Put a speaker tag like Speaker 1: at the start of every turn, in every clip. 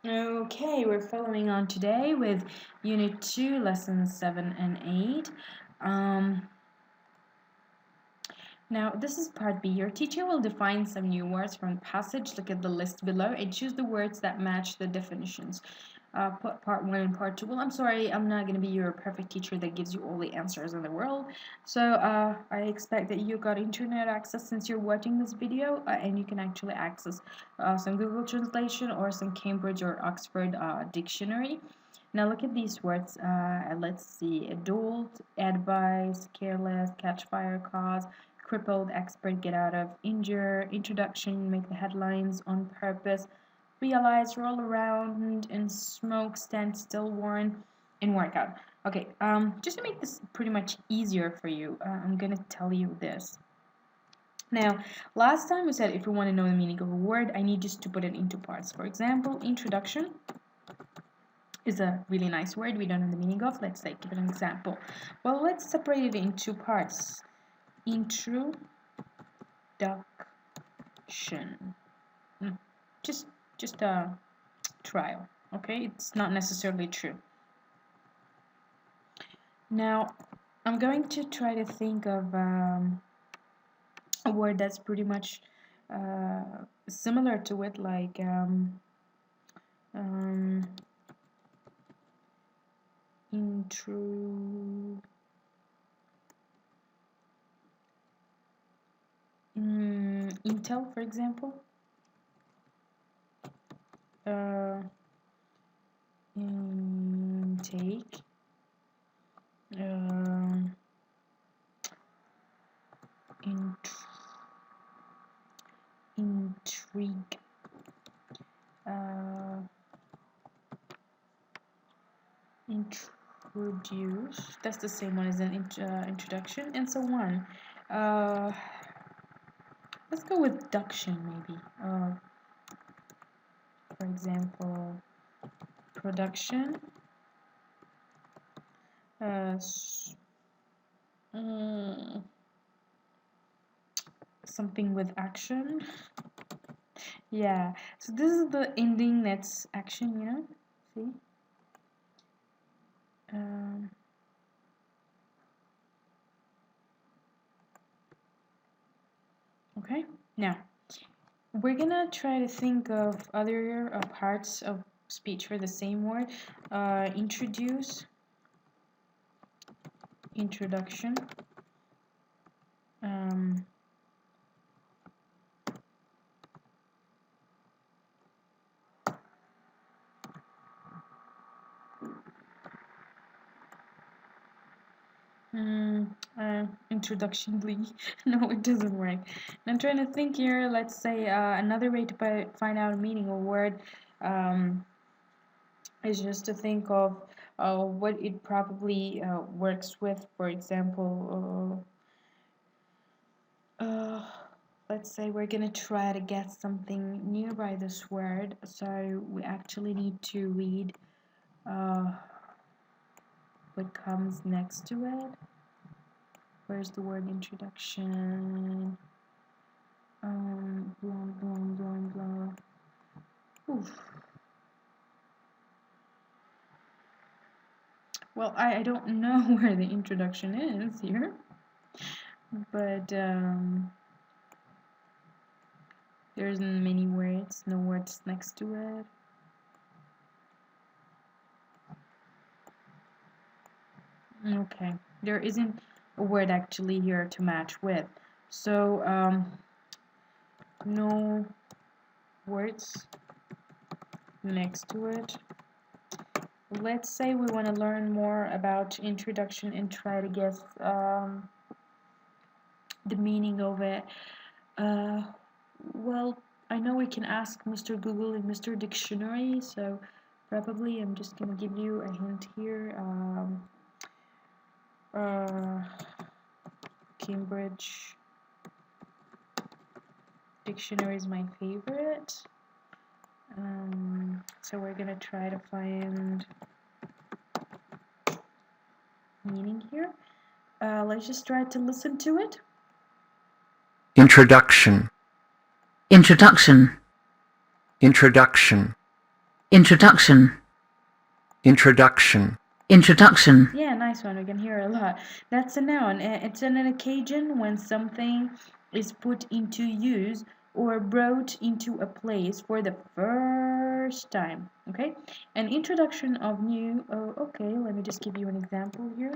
Speaker 1: Okay, we're following on today with Unit 2, Lessons 7 and 8. Now, this is Part B. Your teacher will define some new words from the passage. Look at the list below and choose the words that match the definitions. Part 1 and Part 2. Well, I'm sorry, I'm not going to be your perfect teacher that gives you all the answers in the world. So I expect that you got internet access since you're watching this video, and you can actually access some Google Translation or some Cambridge or Oxford dictionary. Now look at these words. Let's see. Adult, advise, careless, catch fire, cause, crippled, expert, get out of, injure, introduction, make the headlines, on purpose, realize, roll around, and smoke, stand still, warn, and workout. Okay, just to make this pretty much easier for you, I'm gonna tell you this. Now, last time we said if we want to know the meaning of a word, I need just to put it into parts. For example, introduction is a really nice word we don't know the meaning of. Let's say, give an example. Well, let's separate it into parts. Introduction. Just a trial, okay? It's not necessarily true. Now, I'm going to try to think of a word that's pretty much similar to it, like Intel, for example. Intake. Intrigue. Introduce. That's the same one as an introduction, and so on. Let's go with duction, maybe. For example, production. Something with action. Yeah, so this is the ending that's action, you know? See? Okay, now we're gonna try to think of other parts of speech for the same word. Introduce, introduction, introductionally. No, it doesn't work. And I'm trying to think here. Let's say another way to find out meaning of a word is just to think of what it probably works with. For example, let's say we're gonna try to get something nearby this word, so we actually need to read what comes next to it. Where's the word introduction? Blah. Oof. Well, I don't know where the introduction is here, but there's many words, no words next to it. Okay, there isn't a word actually here to match with. So, no words next to it. Let's say we want to learn more about introduction and try to guess the meaning of it. Well, I know we can ask Mr. Google and Mr. Dictionary, so probably I'm just gonna give you a hint here. Cambridge Dictionary is my favorite. So we're gonna try to find meaning here. Let's just try to listen to it.
Speaker 2: Introduction.
Speaker 3: Introduction.
Speaker 2: Introduction. Introduction.
Speaker 3: Introduction.
Speaker 2: Introduction.
Speaker 1: Yeah, nice one. We can hear a lot. That's a noun. It's an occasion when something is put into use or brought into a place for the first time. Okay? An introduction of new. Oh, okay. Let me just give you an example here.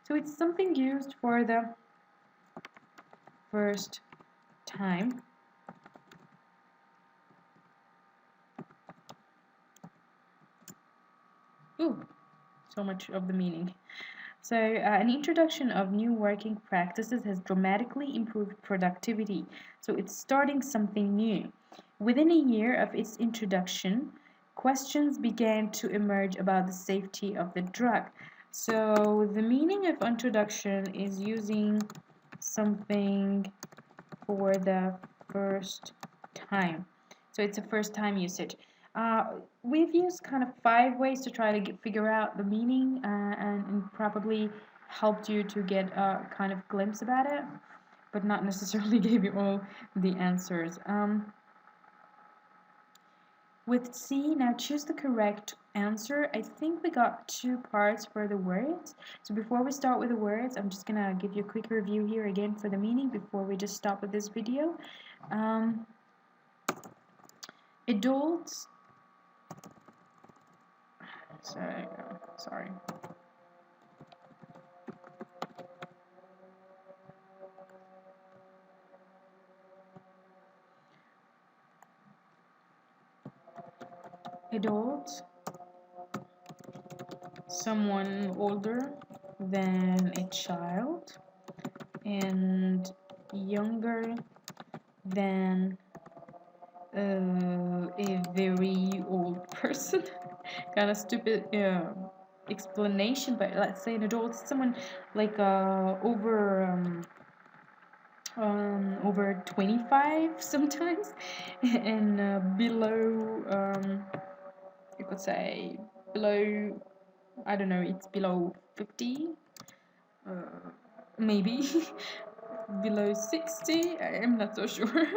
Speaker 1: So it's something used for the first time. Ooh, so much of the meaning. So, an introduction of new working practices has dramatically improved productivity. So, it's starting something new. Within a year of its introduction, questions began to emerge about the safety of the drug. So, the meaning of introduction is using something for the first time. So it's a first time usage. We've used kind of 5 ways to try to figure out the meaning and probably helped you to get a kind of glimpse about it, but not necessarily gave you all the answers. With C, now choose the correct answer. I think we got 2 parts for the words. So before we start with the words, I'm just gonna give you a quick review here again for the meaning before we just stop with this video. Um, adults, sorry. Adults, someone older than a child and younger than a very old person. Kind of stupid explanation, but let's say an adult, someone like over 25 sometimes, and below you could say below, I don't know, it's below 50, uh, maybe below 60. I'm not so sure.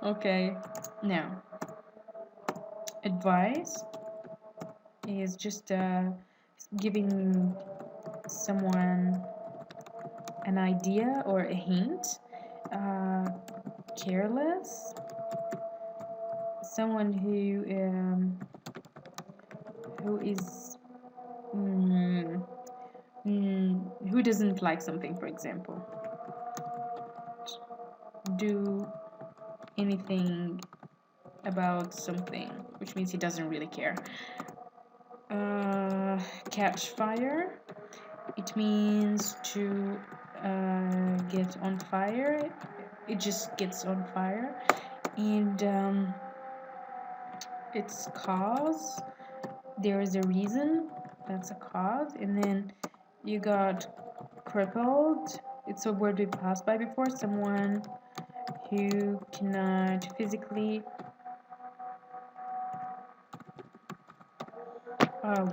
Speaker 1: Okay, now advice is just giving someone an idea or a hint. Uh, careless, someone who is who doesn't like something, for example, do anything about something, which means he doesn't really care. Catch fire, it means to get on fire. It just gets on fire. And it's cause, there is a reason, that's a cause. And then you got crippled, it's a word we passed by before, someone who cannot physically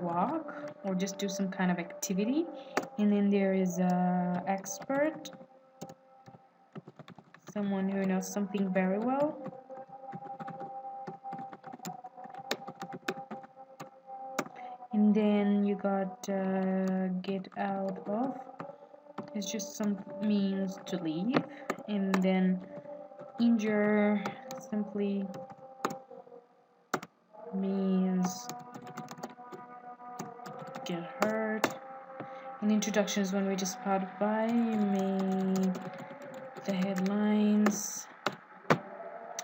Speaker 1: walk or just do some kind of activity. And then there is a expert, someone who knows something very well. And then you got get out of, it's just some means to leave. And then injure simply means get hurt. And introductions, when we just passed by, made the headlines.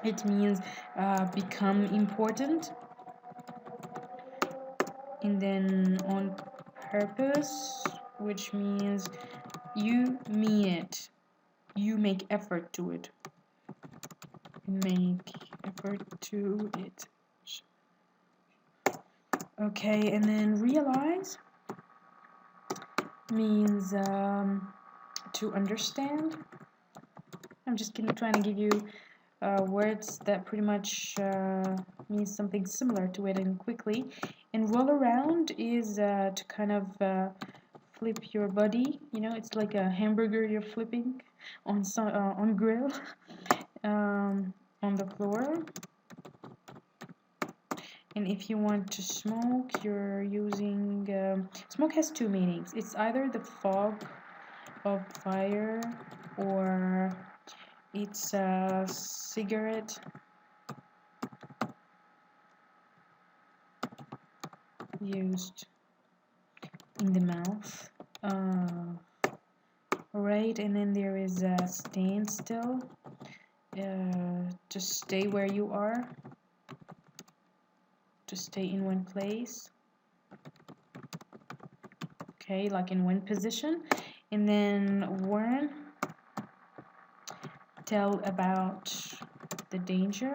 Speaker 1: It means become important. And then on purpose, which means you mean it, you make effort to it, make effort to it. Okay, and then realize means to understand. I'm just trying to give you words that pretty much mean something similar to it and quickly. And roll around is to kind of flip your body. You know, it's like a hamburger you're flipping on grill on the floor. And if you want to smoke, you're using smoke has two meanings. It's either the fog of fire, or it's a cigarette used in the mouth. Right, and then there is a standstill, to stay where you are, to stay in one place, okay, like in one position. And then warn, tell about the danger.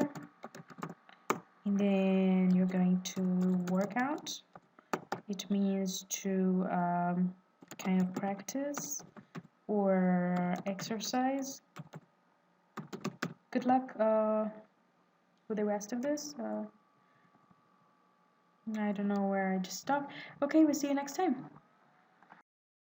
Speaker 1: And then you're going to work out. It means to kind of practice or exercise. Good luck with the rest of this. I don't know where I just stopped. Okay, we'll see you next time.